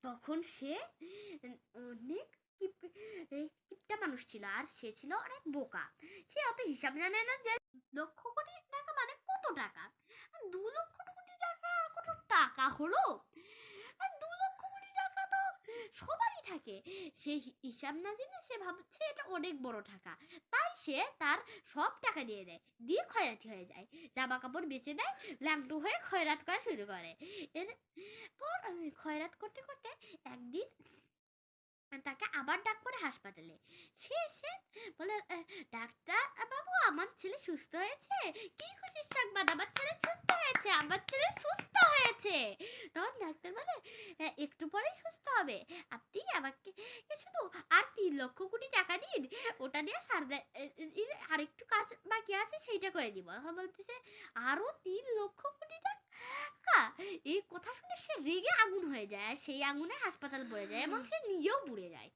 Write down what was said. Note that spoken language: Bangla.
তখন সে অনেক কিপটা মানুষ ছিল, আর সে ছিল অনেক বোকা। সে অত হিসাব জানে না যে লক্ষ কোটি টাকা মানে কত টাকা। 2 লক্ষ কোটি টাকা কত টাকা হলো? আর 2 লক্ষ কোটি টাকা তো সবারই থাকে। সে হিসাব না জেনে সে ভাবছে এটা অনেক বড় টাকা, তাই সে তার সব টাকা দিয়ে দেয়, দিয়ে খয়রাতি হয়ে যায়। জামা কাপড় বেচে দেয়, ল্যাংটু হয়ে খয়রাত করা শুরু করে। এরপর খয়রাত করতে করতে একদিন তাকে আবার ডাক পড়ে হাসপাতালে। সে এসে বলে, ডাক্তার বাবু, আমার ছেলে সুস্থ হয়েছে। কি খুশির সংবাদ, আমার ছেলে সুস্থ হয়েছে, আমার ছেলে সুস্থ হয়েছে। তখন ডাক্তার বলে, একটু পরেই সুস্থ হবে, আপনি আমাকে শুধু আর 3 লক্ষ কোটি টাকা দিন, ওটা দিয়ে সার্জারি আরেকটু কাজ বাকি আছে সেইটা করে দিব। তখন বলতেছে, আরো 3 লক্ষ কোটি টাকা? এই কথা শুনে সে রেগে আগুন হয়ে যায়, আর সেই আগুনে হাসপাতাল পড়ে যায় এবং সে নিজেও পুড়ে যায়।